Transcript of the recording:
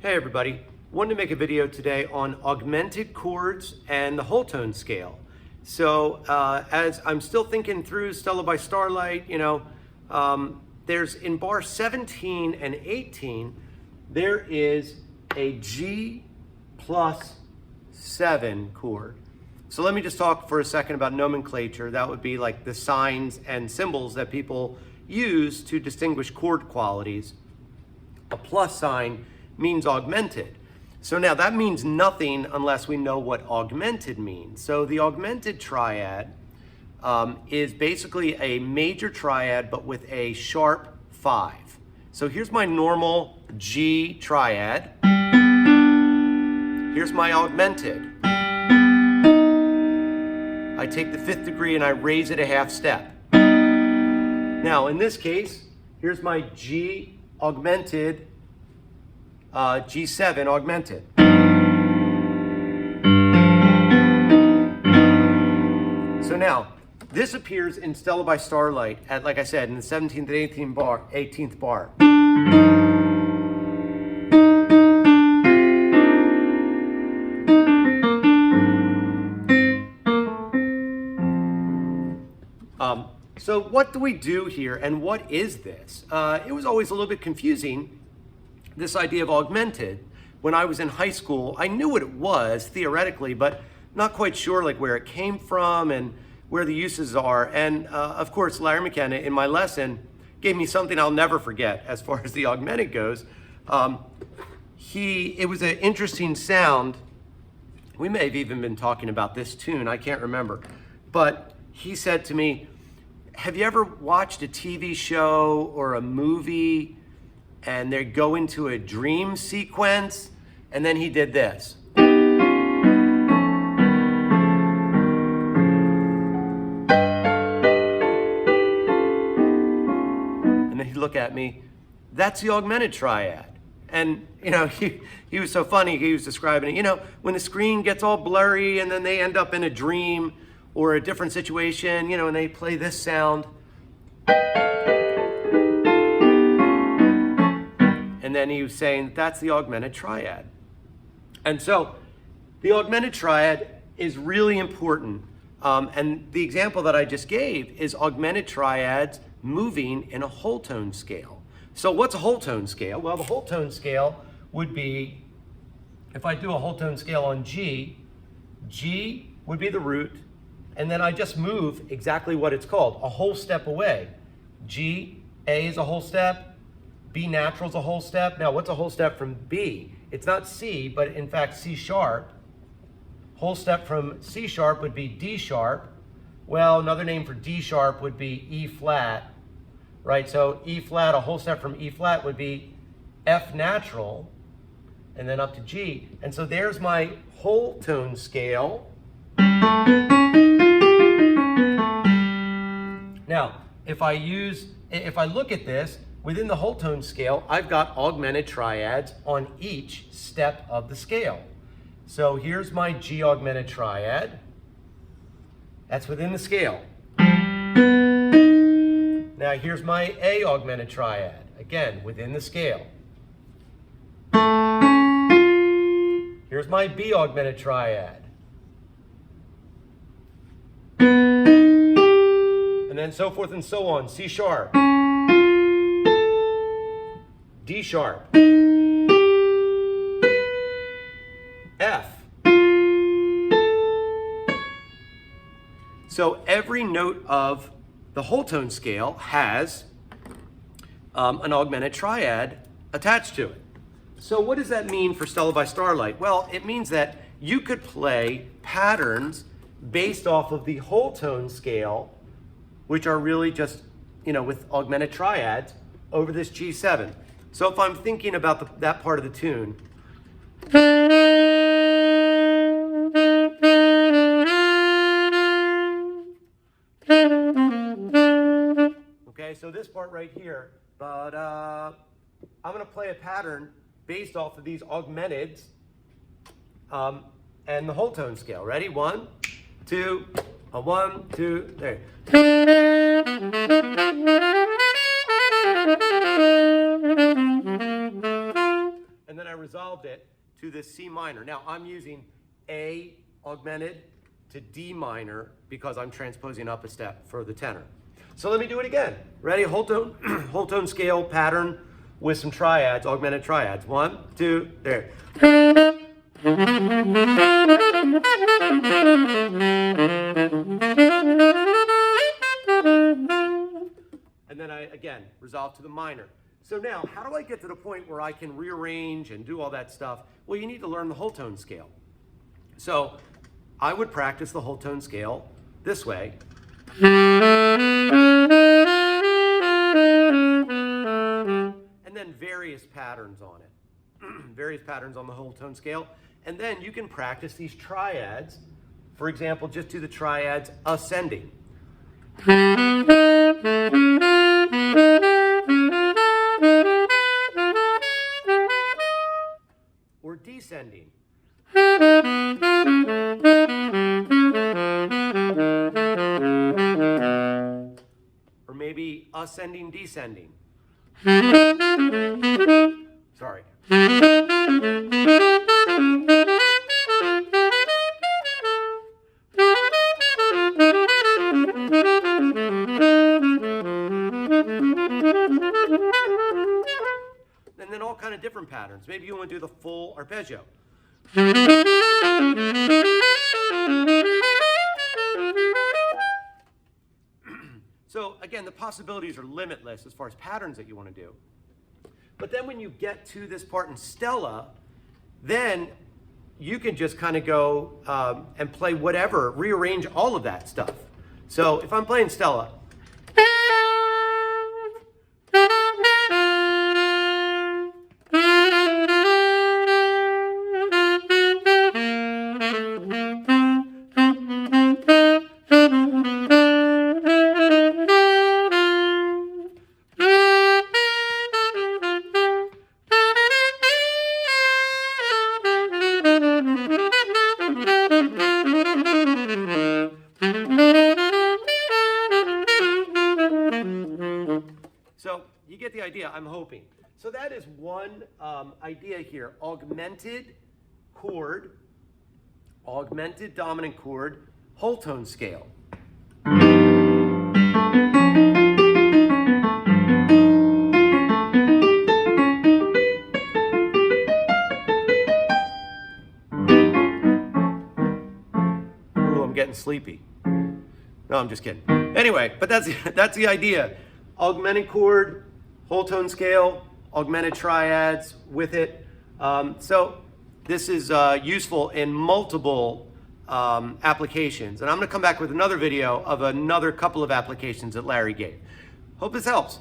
Hey everybody, wanted to make a video today on augmented chords and the whole tone scale. So as I'm still thinking through Stella by Starlight, there's in bar 17 and 18, there is a G plus 7 chord. So let me just talk for a second about nomenclature. That would be like the signs and symbols that people use to distinguish chord qualities. A plus sign means augmented. So now that means nothing unless we know what augmented means. So the augmented triad is basically a major triad but with a sharp 5. So here's my normal G triad. Here's my augmented. I take the 5th degree and I raise it a half step. Now in this case, here's my G augmented, G7 augmented. So now, this appears in Stella by Starlight at, like I said, in the 17th and 18th bar. So what do we do here and what is this? It was always a little bit confusing, this idea of augmented. When I was in high school, I knew what it was theoretically, but not quite sure like where it came from and where the uses are. And of course, Larry McKenna in my lesson gave me something I'll never forget as far as the augmented goes. It was an interesting sound. We may have even been talking about this tune, I can't remember. But he said to me, have you ever watched a TV show or a movie and they go into a dream sequence? And then he did this. And then he'd look at me, that's the augmented triad. And he was so funny, he was describing it, when the screen gets all blurry and then they end up in a dream or a different situation, and they play this sound. And then he was saying, that's the augmented triad. And so the augmented triad is really important. And the example that I just gave is augmented triads moving in a whole tone scale. So what's a whole tone scale? Well, the whole tone scale would be, if I do a whole tone scale on G, G would be the root, and then I just move exactly what it's called, a whole step away. G, A is a whole step, B natural is a whole step. Now what's a whole step from B? It's not C, but in fact C sharp. Whole step from C sharp would be D sharp. Well, another name for D sharp would be E flat, right? So E flat, a whole step from E flat would be F natural, and then up to G. And so there's my whole tone scale. Now, if I look at this, within the whole tone scale, I've got augmented triads on each step of the scale. So here's my G augmented triad. That's within the scale. Now here's my A augmented triad, again, within the scale. Here's my B augmented triad. And then so forth and so on. C sharp, D sharp, F. So every note of the whole tone scale has an augmented triad attached to it. So what does that mean for Stella by Starlight? Well, it means that you could play patterns based off of the whole tone scale, which are really just, with augmented triads over this G7. So if I'm thinking about that part of the tune, okay, so this part right here, but I'm gonna play a pattern based off of these augmenteds and the whole tone scale. Ready? 1, 2, a 1, 2, there. And then I resolved it to this C minor. Now I'm using A augmented to D minor because I'm transposing up a step for the tenor. So let me do it again. Ready? Whole tone scale pattern with some triads, augmented triads. 1, 2, there. And then I, again, resolve to the minor. So now, how do I get to the point where I can rearrange and do all that stuff? Well, you need to learn the whole tone scale. So I would practice the whole tone scale this way. And then various patterns on it. Various patterns on the whole tone scale. And then you can practice these triads. For example, just do the triads ascending. Or descending. Or maybe ascending, descending. Sorry. And then all kind of different patterns. Maybe you want to do the full arpeggio. So again, the possibilities are limitless as far as patterns that you want to do. But then when you get to this part in Stella, then you can just kind of go and play whatever, rearrange all of that stuff. So if I'm playing Stella, so you get the idea, I'm hoping. So that is one idea here, augmented chord, augmented dominant chord, whole tone scale. Ooh, I'm getting sleepy. No, I'm just kidding. Anyway, but that's the idea. Augmented chord, whole tone scale, augmented triads with it. So this is useful in multiple applications. And I'm going to come back with another video of another couple of applications that Larry gave. Hope this helps.